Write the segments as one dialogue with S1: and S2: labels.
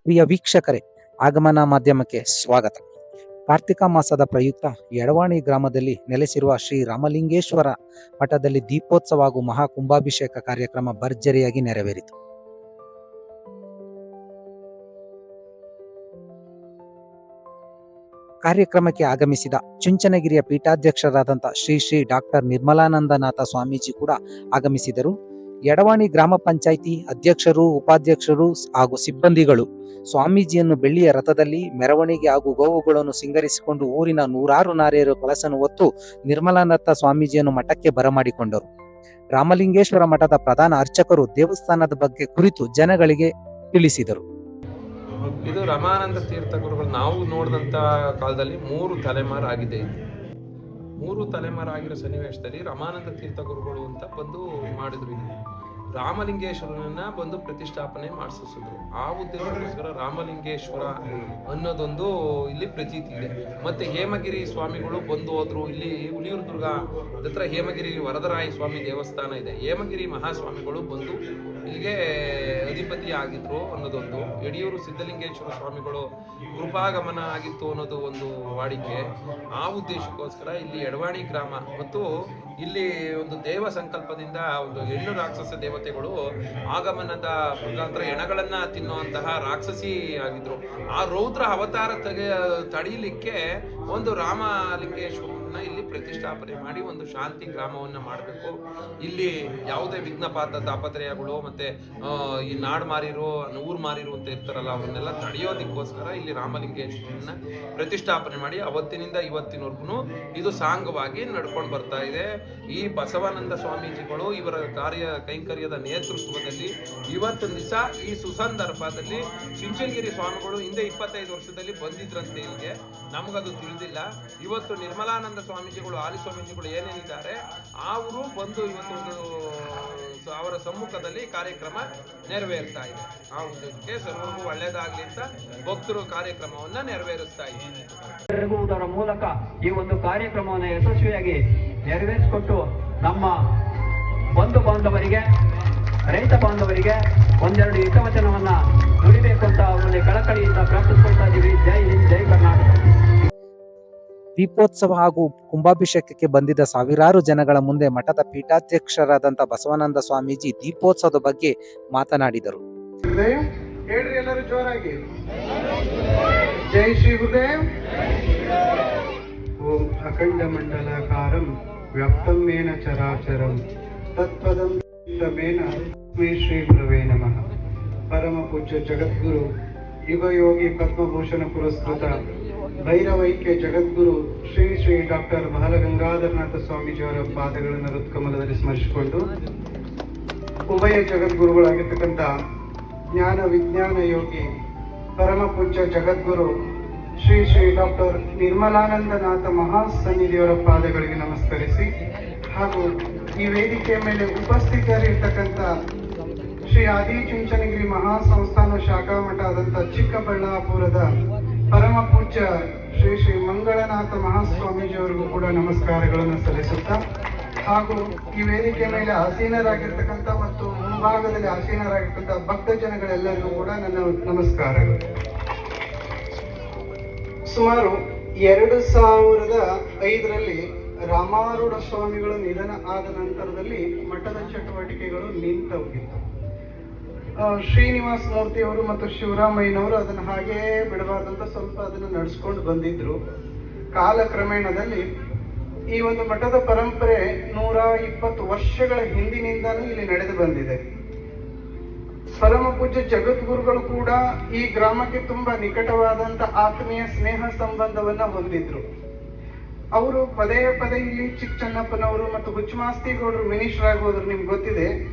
S1: ಪ್ರಿಯ ವೀಕ್ಷಕರೇ, ಆಗಮನ ಮಾಧ್ಯಮಕ್ಕೆ ಸ್ವಾಗತ. ಕಾರ್ತಿಕ ಮಾಸದ ಪ್ರಯುಕ್ತ ಯಡವಾಣಿ ಗ್ರಾಮದಲ್ಲಿ ನೆಲೆಸಿರುವ ಶ್ರೀ ರಾಮಲಿಂಗೇಶ್ವರ ಮಠದಲ್ಲಿ ದೀಪೋತ್ಸವ ಹಾಗೂ ಮಹಾ ಕುಂಭಾಭಿಷೇಕ ಕಾರ್ಯಕ್ರಮ ಭರ್ಜರಿಯಾಗಿ ನೆರವೇರಿತು. ಕಾರ್ಯಕ್ರಮಕ್ಕೆ ಆಗಮಿಸಿದ ಚುಂಚನಗಿರಿಯ ಪೀಠಾಧ್ಯಕ್ಷರಾದಂಥ ಶ್ರೀ ಶ್ರೀ ಡಾಕ್ಟರ್ ನಿರ್ಮಲಾನಂದನಾಥ ಸ್ವಾಮೀಜಿ ಕೂಡ ಆಗಮಿಸಿದರು. ಯಡವಾಣಿ ಗ್ರಾಮ ಪಂಚಾಯಿತಿ ಅಧ್ಯಕ್ಷರು, ಉಪಾಧ್ಯಕ್ಷರು ಹಾಗೂ ಸಿಬ್ಬಂದಿಗಳು ಸ್ವಾಮೀಜಿಯನ್ನು ಬೆಳ್ಳಿಯ ರಥದಲ್ಲಿ ಮೆರವಣಿಗೆ ಹಾಗೂ ಗೋವುಗಳನ್ನು ಸಿಂಗರಿಸಿಕೊಂಡು ಊರಿನ ನೂರಾರು ನಾರಿಯರು ಕಳಸನ್ನು ಹೊತ್ತು ನಿರ್ಮಲಾನಂದ ಸ್ವಾಮೀಜಿಯನ್ನು ಮಠಕ್ಕೆ ಬರಮಾಡಿಕೊಂಡರು. ರಾಮಲಿಂಗೇಶ್ವರ ಮಠದ ಪ್ರಧಾನ ಅರ್ಚಕರು ದೇವಸ್ಥಾನದ ಬಗ್ಗೆ ಕುರಿತು ಜನಗಳಿಗೆ ತಿಳಿಸಿದರು.
S2: ಇದು ರಮಾನಂದ ತೀರ್ಥ ಗುರುಗಳು ನಾವು ನೋಡಿದಂಥ ಕಾಲದಲ್ಲಿ 3 ತಲೆಮಾರು ಆಗಿದೆ. 3 ತಲೆಮಾರು ಆಗಿರೋ ಸನ್ನಿವೇಶದಲ್ಲಿ ರಮಾನಂದ ತೀರ್ಥ ಗುರುಗಳು ಅಂತ ಬಂದು ಮಾಡಿದ್ರು. ಇಲ್ಲಿ ರಾಮಲಿಂಗೇಶ್ವರನನ್ನ ಬಂದು ಪ್ರತಿಷ್ಠಾಪನೆ ಮಾಡಿಸಿದ್ರು. ಆ ಉದ್ದೇಶಕ್ಕೋಸ್ಕರ ರಾಮಲಿಂಗೇಶ್ವರ ಅನ್ನೋದೊಂದು ಇಲ್ಲಿ ಪ್ರತೀತಿ ಇದೆ. ಮತ್ತೆ ಹೇಮಗಿರಿ ಸ್ವಾಮಿಗಳು ಬಂದು ಹೋದ್ರು. ಇಲ್ಲಿ ಹುಲಿಯೂರು ದುರ್ಗ ಹತ್ರ ಹೇಮಗಿರಿ ವರದರಾಯ ಸ್ವಾಮಿ ದೇವಸ್ಥಾನ ಇದೆ. ಹೇಮಗಿರಿ ಮಹಾಸ್ವಾಮಿಗಳು ಬಂದು ಇಲ್ಲಿಗೆ ಅಧಿಪತಿ ಆಗಿದ್ರು ಅನ್ನೋದೊಂದು. ಯಡಿಯೂರು ಸಿದ್ಧಲಿಂಗೇಶ್ವರ ಸ್ವಾಮಿಗಳು ಕೃಪಾಗಮನ ಆಗಿತ್ತು ಅನ್ನೋದು ಒಂದು ವಾಡಿಕೆ. ಆ ಉದ್ದೇಶಕ್ಕೋಸ್ಕರ ಇಲ್ಲಿ ಯಡವಾಣಿ ಗ್ರಾಮ ಮತ್ತು ಇಲ್ಲಿ ಒಂದು ದೇವ ಸಂಕಲ್ಪದಿಂದ ಒಂದು ಹೆಣ್ಣು ರಾಕ್ಷಸ ದೇವತೆಗಳು ಆಗಮನದ ಮುಖಾಂತರ ಹೆಣಗಳನ್ನ ತಿನ್ನುವಂತಹ ರಾಕ್ಷಸಿ ಆಗಿದ್ರು. ಆ ರೌದ್ರ ಅವತಾರ ತಡೀಲಿಕ್ಕೆ ಒಂದು ರಾಮಲಿಂಗೇಶ್ವರನ ಇಲ್ಲಿ ಪ್ರತಿಷ್ಠಾಪನೆ ಮಾಡಿ ಒಂದು ಶಾಂತಿ ಗ್ರಾಮವನ್ನ ಮಾಡಬೇಕು. ಇಲ್ಲಿ ಯಾವುದೇ ವಿಘ್ನಪಾತ ತಾಪತ್ರಯಗಳು ಮತ್ತೆ ಈ ನಾಡು ಮಾರಿರು ಊರು ಮಾರಿರು ಅಂತ ಇರ್ತಾರಲ್ಲ, ಅವನ್ನೆಲ್ಲ ತಡೆಯೋದಕ್ಕೋಸ್ಕರ ಇಲ್ಲಿ ರಾಮಲಿಂಗೇಶ್ವರನ ಪ್ರತಿಷ್ಠಾಪನೆ ಮಾಡಿ ಅವತ್ತಿನಿಂದ ಇವತ್ತಿನವರೆಗೂ ಇದು ಸಾಂಗವಾಗಿ ನಡ್ಕೊಂಡು ಬರ್ತಾ ಇದೆ. ಈ ಬಸವಾನಂದ ಸ್ವಾಮೀಜಿಗಳು ಇವರ ಕೈಂಕರ್ಯದ ನೇತೃತ್ವದಲ್ಲಿ ಇವತ್ತು ದಿವಸ ಈ ಸುಸಂದರ್ಭದಲ್ಲಿ ಚುಂಚನಗಿರಿ ಸ್ವಾಮಿಗಳು ಹಿಂದೆ 25 ವರ್ಷದಲ್ಲಿ ಬಂದಿದ್ರಂತೆ ಇಲ್ಲಿಗೆ, ನಮಗದು ತಿಳಿದಿಲ್ಲ. ಇವತ್ತು ನಿರ್ಮಲಾನಂದ ಸ್ವಾಮೀಜಿಗಳು, ಆಲಿ ಸ್ವಾಮೀಜಿಗಳು ಏನೇನಿದ್ದಾರೆ ಅವರು ಬಂದು ಇವತ್ತು ಅವರ ಸಮ್ಮುಖದಲ್ಲಿ ಕಾರ್ಯಕ್ರಮ ನೆರವೇರ್ತಾ ಇದೆ. ಆ ಉದ್ದೇಶಕ್ಕೆ ಸರ್ವರಿಗೂ ಒಳ್ಳೇದಾಗ್ಲಿ ಅಂತ ಭಕ್ತರು ಕಾರ್ಯಕ್ರಮವನ್ನ ನೆರವೇರಿಸ್ತಾ
S3: ಇದ್ದಾರೆ. ಮೂಲಕ ಈ ಒಂದು ಕಾರ್ಯಕ್ರಮವನ್ನು ಯಶಸ್ವಿಯಾಗಿ ನೆರವೇರಿಸಿಕೊಟ್ಟು ನಮ್ಮ ಬಂಧು ಬಾಂಧವರಿಗೆ, ರೈತ ಬಾಂಧವರಿಗೆ ಒಂದೆರಡು ಹಿತವಚನವನ್ನ ನುಡಿಬೇಕು ಅಂತ ಅವರಲ್ಲಿ ಕಳಕಳಿಯಿಂದ ಪ್ರಾರ್ಥಿಸ್ಕೊಳ್ತಾ ಇದ್ದೀವಿ. ಜೈ ಹಿಂದ್, ಜೈ ಕರ್ನಾಟಕ.
S1: ದೀಪೋತ್ಸವ ಹಾಗೂ ಕುಂಭಾಭಿಷೇಕಕ್ಕೆ ಬಂದಿದ್ದ ಸಾವಿರಾರು ಜನಗಳ ಮುಂದೆ ಮಠದ ಪೀಠಾಧ್ಯಕ್ಷರಾದಂಥ ಬಸವಾನಂದ ಸ್ವಾಮೀಜಿ ದೀಪೋತ್ಸವದ ಬಗ್ಗೆ ಮಾತನಾಡಿದರು.
S4: ಹೇಳ್ರಿ ಎಲ್ಲರೂ ಜೋರಾಗಿ, ಜೈ ಶ್ರೀ ಗುರುದೇವ್. ಓಂ ಅಖಂಡ ಮಂಡಲಾಕಾರಂ ವ್ಯಾಪ್ತಂ ಮೇನ ಚರಾಚರಂ ತತ್ಪದಂ ಮೇನ ಶ್ರೀ ಗುರವೇ ನಮಃ. ಪರಮ ಪೂಜ್ಯ ಜಗದ್ಗುರು ಯುಗಯೋಗಿ ಪದ್ಮಭೂಷಣ ಪುರಸ್ಕೃತ ಭೈರವೈಕ್ಯ ಜಗದ್ಗುರು ಶ್ರೀ ಶ್ರೀ ಡಾಕ್ಟರ್ ಬಾಲಗಂಗಾಧರನಾಥ ಸ್ವಾಮೀಜಿಯವರ ಪಾದಗಳನ್ನು ಹೃತ್ಕಮಲದಲ್ಲಿ ಸ್ಮರಿಸಿಕೊಂಡು ಉಭಯ ಜಗದ್ಗುರುಗಳಾಗಿರ್ತಕ್ಕಂಥ ಜ್ಞಾನ ವಿಜ್ಞಾನ ಯೋಗಿ ಪರಮ ಪೂಜ್ಯ ಜಗದ್ಗುರು ಶ್ರೀ ಶ್ರೀ ಡಾಕ್ಟರ್ ನಿರ್ಮಲಾನಂದನಾಥ ಮಹಾಸನ್ನಿಧಿಯವರ ಪಾದಗಳಿಗೆ ನಮಸ್ಕರಿಸಿ, ಹಾಗೂ ಈ ವೇದಿಕೆಯ ಮೇಲೆ ಉಪಸ್ಥಿತರಿರ್ತಕ್ಕಂಥ ಶ್ರೀ ಆದಿಚುಂಚನಗಿರಿ ಮಹಾಸಂಸ್ಥಾನ ಶಾಖಾ ಮಠ ಆದಂಥ ಚಿಕ್ಕಬಳ್ಳಾಪುರದ ಪರಮ ಪೂಜ್ಯ ಶ್ರೀ ಶ್ರೀ ಮಂಗಳನಾಥ ಮಹಾಸ್ವಾಮೀಜಿಯವರಿಗೂ ಕೂಡ ನಮಸ್ಕಾರಗಳನ್ನು ಸಲ್ಲಿಸುತ್ತಾ, ಹಾಗೂ ಈ ವೇದಿಕೆ ಮೇಲೆ ಆಸೀನರಾಗಿರ್ತಕ್ಕಂಥ ಮತ್ತು ಮುಂಭಾಗದಲ್ಲಿ ಆಸೀನರಾಗಿರ್ತಕ್ಕಂಥ ಭಕ್ತ ಜನಗಳೆಲ್ಲರಿಗೂ ಕೂಡ ನನ್ನ ನಮಸ್ಕಾರಗಳು. ಸುಮಾರು 2005ರಲ್ಲಿ ರಾಮಾರೂಢ ಸ್ವಾಮಿಗಳು ನಿಧನ ಆದ ನಂತರದಲ್ಲಿ ಮಠದ ಚಟುವಟಿಕೆಗಳು ನಿಂತೋಗಿತ್ತು. ಶ್ರೀನಿವಾಸ ಮೂರ್ತಿಯವರು ಮತ್ತು ಶಿವರಾಮಯ್ಯನವರು ಅದನ್ನು ಹಾಗೇ ಬಿಡಬಾರ್ದಂತ ಸ್ವಲ್ಪ ಅದನ್ನು ನಡೆಸ್ಕೊಂಡು ಬಂದಿದ್ರು. ಕಾಲಕ್ರಮೇಣದಲ್ಲಿ ಈ ಒಂದು ಮಠದ ಪರಂಪರೆ 120 ವರ್ಷಗಳ ಹಿಂದಿನಿಂದಲೂ ಇಲ್ಲಿ ನಡೆದು ಬಂದಿದೆ. ಪರಮ ಪೂಜ್ಯ ಜಗದ್ಗುರುಗಳು ಕೂಡ ಈ ಗ್ರಾಮಕ್ಕೆ ತುಂಬಾ ನಿಕಟವಾದಂತ ಆತ್ಮೀಯ ಸ್ನೇಹ ಸಂಬಂಧವನ್ನ ಹೊಂದಿದ್ರು. ಅವರು ಪದೇ ಪದೇ ಇಲ್ಲಿ ಚಿಕ್ಕಚನ್ನಪ್ಪನವರು ಮತ್ತು ಹುಚ್ಚಮಾಸ್ತಿಗೌಡರು ಮಿನಿಸ್ಟರ್ ಆಗೋದ್ರು, ನಿಮ್ಗೆ ಗೊತ್ತಿದೆ.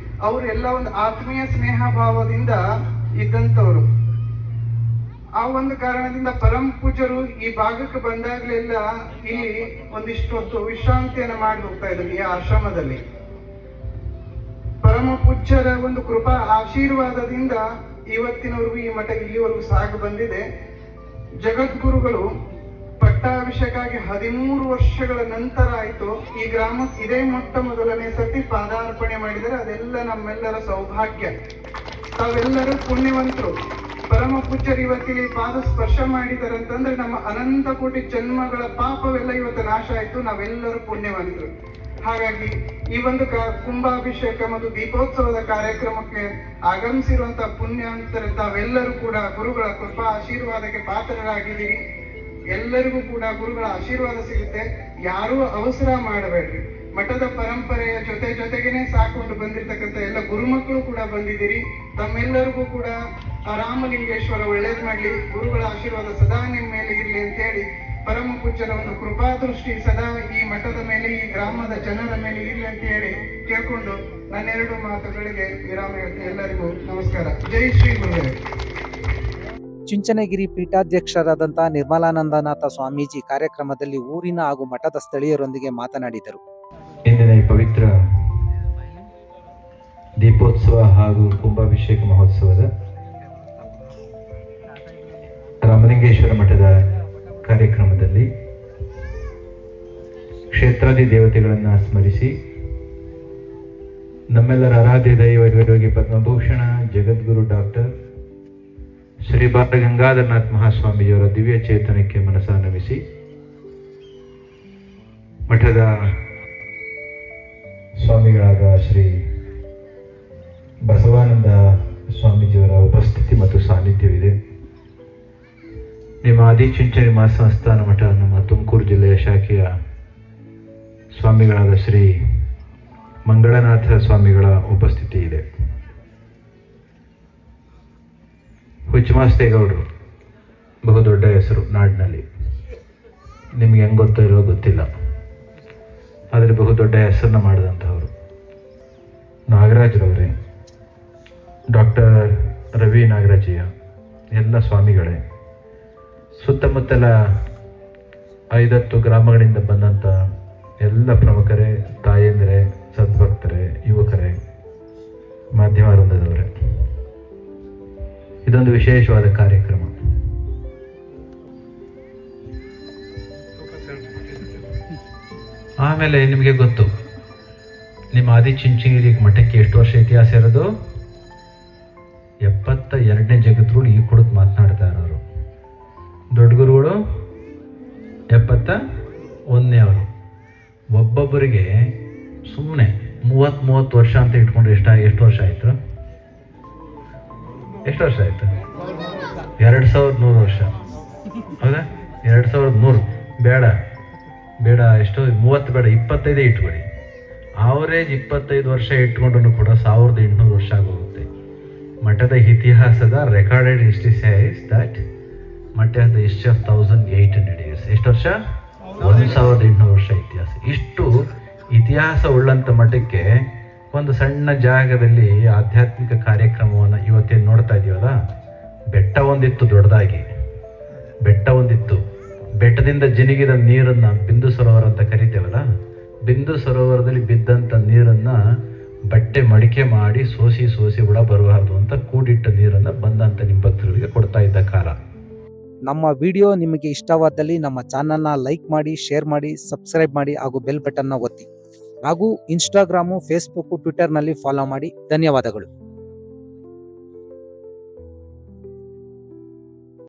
S4: ಅವರೆಲ್ಲ ಒಂದು ಆತ್ಮೀಯ ಸ್ನೇಹ ಭಾವದಿಂದ ಇದ್ದಂಥವ್ರು. ಆ ಒಂದು ಕಾರಣದಿಂದ ಪರಮ ಪೂಜ್ಯರು ಈ ಭಾಗಕ್ಕೆ ಬಂದಾಗ್ಲೆಲ್ಲ ಇಲ್ಲಿ ಒಂದಿಷ್ಟು ಹೊತ್ತು ವಿಶ್ರಾಂತಿಯನ್ನು ಮಾಡಿ ಹೋಗ್ತಾ ಇದ್ರು ಈ ಆಶ್ರಮದಲ್ಲಿ. ಪರಮ ಪೂಜ್ಯರ ಒಂದು ಕೃಪಾ ಆಶೀರ್ವಾದದಿಂದ ಇವತ್ತಿನವರೆಗೂ ಈ ಮಠ ಇಲ್ಲಿವರೆಗೂ ಸಾಗಿ ಬಂದಿದೆ. ಜಗದ್ಗುರುಗಳು ಪಟ್ಟಾಭಿಷೇಕ ಆಗಿ 13 ವರ್ಷಗಳ ನಂತರ ಆಯ್ತು. ಈ ಗ್ರಾಮಕ್ಕೆ ಇದೇ ಮೊಟ್ಟ ಮೊದಲನೇ ಸತಿ ಪಾದಾರ್ಪಣೆ ಮಾಡಿದರೆ ಅದೆಲ್ಲ ನಮ್ಮೆಲ್ಲರ ಸೌಭಾಗ್ಯ. ತಾವೆಲ್ಲರೂ ಪುಣ್ಯವಂತರು. ಪರಮ ಪೂಜ್ಯರು ಇವತ್ತಿಲ್ಲಿ ಪಾದ ಸ್ಪರ್ಶ ಮಾಡಿದಾರಂತಂದ್ರೆ ನಮ್ಮ ಅನಂತ ಕೋಟಿ ಜನ್ಮಗಳ ಪಾಪವೆಲ್ಲ ಇವತ್ತು ನಾಶ ಆಯ್ತು, ನಾವೆಲ್ಲರೂ ಪುಣ್ಯವಂತರು. ಹಾಗಾಗಿ ಈ ಒಂದು ಕುಂಭಾಭಿಷೇಕ ಮತ್ತು ದೀಪೋತ್ಸವದ ಕಾರ್ಯಕ್ರಮಕ್ಕೆ ಆಗಮಿಸಿರುವಂತಹ ಪುಣ್ಯಾಂತರ ತಾವೆಲ್ಲರೂ ಕೂಡ ಗುರುಗಳ ಕೃಪಾ ಆಶೀರ್ವಾದಕ್ಕೆ ಪಾತ್ರರಾಗಿದ್ದೀರಿ. ಎಲ್ಲರಿಗೂ ಕೂಡ ಗುರುಗಳ ಆಶೀರ್ವಾದ ಸಿಗುತ್ತೆ. ಯಾರೂ ಅವಸರ ಮಾಡಬೇಡ್ರಿ. ಮಠದ ಪರಂಪರೆಯ ಜೊತೆಗೇನೆ ಸಾಕೊಂಡು ಬಂದಿರ್ತಕ್ಕಂಥ ಎಲ್ಲ ಗುರುಮಕ್ಕಳು ಕೂಡ ಬಂದಿದ್ದೀರಿ. ತಮ್ಮೆಲ್ಲರಿಗೂ ಕೂಡ ಆ ರಾಮಲಿಂಗೇಶ್ವರ ಒಳ್ಳೇದ್ ಮಾಡ್ಲಿ, ಗುರುಗಳ ಆಶೀರ್ವಾದ ಸದಾ ನಿಮ್ಮ ಮೇಲೆ ಇರ್ಲಿ ಅಂತ ಹೇಳಿ ಪರಮ ಪೂಜ್ಯರ ಒಂದು ಕೃಪಾ ದೃಷ್ಟಿ ಸದಾ ಈ ಮಠದ ಮೇಲೆ, ಈ ಗ್ರಾಮದ ಜನರ ಮೇಲೆ ಇರ್ಲಿ ಅಂತ ಹೇಳಿ ಕೇಳ್ಕೊಂಡು ನನ್ನೆರಡು ಮಾತುಗಳಿಗೆ ವಿರಾಮ ಹೇಳ್ತೀನಿ. ಎಲ್ಲರಿಗೂ ನಮಸ್ಕಾರ. ಜೈ ಶ್ರೀ ಗುರುದೇವ್.
S1: ಚುಂಚನಗಿರಿ ಪೀಠಾಧ್ಯಕ್ಷರಾದಂಥ ನಿರ್ಮಲಾನಂದನಾಥ ಸ್ವಾಮೀಜಿ ಕಾರ್ಯಕ್ರಮದಲ್ಲಿ ಊರಿನ ಹಾಗೂ ಮಠದ ಸ್ಥಳೀಯರೊಂದಿಗೆ ಮಾತನಾಡಿದರು.
S5: ಇಂದಿನ ಈ ಪವಿತ್ರ ದೀಪೋತ್ಸವ ಹಾಗೂ ಕುಂಭಾಭಿಷೇಕ ಮಹೋತ್ಸವದ ರಾಮಲಿಂಗೇಶ್ವರ ಮಠದ ಕಾರ್ಯಕ್ರಮದಲ್ಲಿ ಕ್ಷೇತ್ರಾದಿ ದೇವತೆಗಳನ್ನು ಸ್ಮರಿಸಿ ನಮ್ಮೆಲ್ಲರ ಆರಾಧ್ಯ ದೈವಯೋಗಿ ಪದ್ಮಭೂಷಣ ಜಗದ್ಗುರು ಡಾಕ್ಟರ್ ಶ್ರೀ ಬಾಲಗಂಗಾಧರನಾಥ ಮಹಾಸ್ವಾಮೀಜಿಯವರ ದಿವ್ಯ ಚೇತನಕ್ಕೆ ಮನಸ್ಸನ್ನು ನಮಿಸಿ ಮಠದ ಸ್ವಾಮಿಗಳಾದ ಶ್ರೀ ಬಸವಾನಂದ ಸ್ವಾಮೀಜಿಯವರ ಉಪಸ್ಥಿತಿ ಮತ್ತು ಸಾನ್ನಿಧ್ಯವಿದೆ. ನಿಮ್ಮ ಆದಿಚುಂಚನ ಮಹಾಸಂಸ್ಥಾನ ಮಠ ನಮ್ಮ ತುಮಕೂರು ಜಿಲ್ಲೆಯ ಶಾಖೆಯ ಸ್ವಾಮಿಗಳಾದ ಶ್ರೀ ಮಂಗಳನಾಥ ಸ್ವಾಮಿಗಳ ಉಪಸ್ಥಿತಿ ಇದೆ. ಹುಚ್ಚಮಾಸ್ತೇಗೌಡರು ಬಹುದೊಡ್ಡ ಹೆಸರು ನಾಡಿನಲ್ಲಿ, ನಿಮ್ಗೆ ಹೆಂಗೆ ಗೊತ್ತೋ ಇರೋ ಗೊತ್ತಿಲ್ಲ, ಆದರೆ ಬಹುದೊಡ್ಡ ಹೆಸರನ್ನ ಮಾಡಿದಂಥವರು. ನಾಗರಾಜ್ರವರೇ, ಡಾಕ್ಟರ್ ರವಿ ನಾಗರಾಜಯ್ಯ, ಎಲ್ಲ ಸ್ವಾಮಿಗಳೇ, ಸುತ್ತಮುತ್ತಲ 5-10 ಗ್ರಾಮಗಳಿಂದ ಬಂದಂಥ ಎಲ್ಲ ಪ್ರಮುಖರೇ, ತಾಯಂದಿರೇ, ಸದ್ಭಕ್ತರೇ, ಯುವಕರೇ, ಮಾಧ್ಯಮ ವೃಂದದವರೇ, ಇದೊಂದು ವಿಶೇಷವಾದ ಕಾರ್ಯಕ್ರಮ. ಆಮೇಲೆ ನಿಮಗೆ ಗೊತ್ತು, ನಿಮ್ಮ ಆದಿಚುಂಚನಗಿರಿ ಮಠಕ್ಕೆ ಎಷ್ಟು ವರ್ಷ ಇತಿಹಾಸ ಇರೋದು? 72ನೇ ಜಗದ್ಗುರು ಈ ಕುಡಿದು ಮಾತನಾಡ್ತಾ ಇರೋರು. ದೊಡ್ಡ ಗುರುಗಳು 71ನೇ ಅವರು. ಒಬ್ಬೊಬ್ಬರಿಗೆ ಸುಮ್ಮನೆ 30 ವರ್ಷ ಅಂತ ಇಟ್ಕೊಂಡ್ರೆ ಎಷ್ಟು ವರ್ಷ ಆಯಿತು? ಎಷ್ಟು ವರ್ಷ ಆಯಿತು? 2100 ವರ್ಷ. ಹೌದಾ? 2100 ಬೇಡ, ಎಷ್ಟು? 30 ಬೇಡ, 25 ಇಟ್ಕೊಳ್ಳಿ. ಆವರೇಜ್ 25 ವರ್ಷ ಇಟ್ಕೊಂಡ್ರು ಕೂಡ 1800 ವರ್ಷ ಆಗೋಗುತ್ತೆ. ಮಠದ ಇತಿಹಾಸದ recorded history says that Math the history of 1800 years. ಎಷ್ಟು ವರ್ಷ? 1800 ವರ್ಷ ಇತಿಹಾಸ. ಇಷ್ಟು ಇತಿಹಾಸ ಉಳ್ಳಂಥ ಮಠಕ್ಕೆ ಒಂದು ಸಣ್ಣ ಜಾಗದಲ್ಲಿ ಆಧ್ಯಾತ್ಮಿಕ ಕಾರ್ಯಕ್ರಮವನ್ನು ಇವತ್ತೇನು ನೋಡ್ತಾ ಇದೀವಲ್ಲ, ಬೆಟ್ಟ ಒಂದಿತ್ತು, ದೊಡ್ಡದಾಗಿ ಬೆಟ್ಟ ಒಂದಿತ್ತು. ಬೆಟ್ಟದಿಂದ ಜಿನುಗಿದ ನೀರನ್ನು ಬಿಂದು ಸರೋವರ ಅಂತ ಕರಿತೇವಲ್ಲ, ಬಿಂದು ಸರೋವರದಲ್ಲಿ ಬಿದ್ದಂಥ ನೀರನ್ನು ಬಟ್ಟೆ ಮಡಿಕೆ ಮಾಡಿ ಸೋಸಿ ಹುಳ ಬರಬಾರ್ದು ಅಂತ ಕೂಡಿಟ್ಟ ನೀರನ್ನು ಬಂದಂಥ ನಿಮ್ಮ ಭಕ್ತರಿಗೆ ಕೊಡ್ತಾ ಇದ್ದ ಕಾಲ.
S1: ನಮ್ಮ ವಿಡಿಯೋ ನಿಮಗೆ ಇಷ್ಟವಾದಲ್ಲಿ ನಮ್ಮ ಚಾನಲ್ನ ಲೈಕ್ ಮಾಡಿ, ಶೇರ್ ಮಾಡಿ, ಸಬ್ಸ್ಕ್ರೈಬ್ ಮಾಡಿ ಹಾಗೂ ಬೆಲ್ ಬಟನ್ನ ಒತ್ತಿ. ಹಾಗೂ ಇನ್ಸ್ಟಾಗ್ರಾಮು, ಫೇಸ್ಬುಕ್ಕು, ಟ್ವಿಟರ್ನಲ್ಲಿ ಫಾಲೋ ಮಾಡಿ. ಧನ್ಯವಾದಗಳು.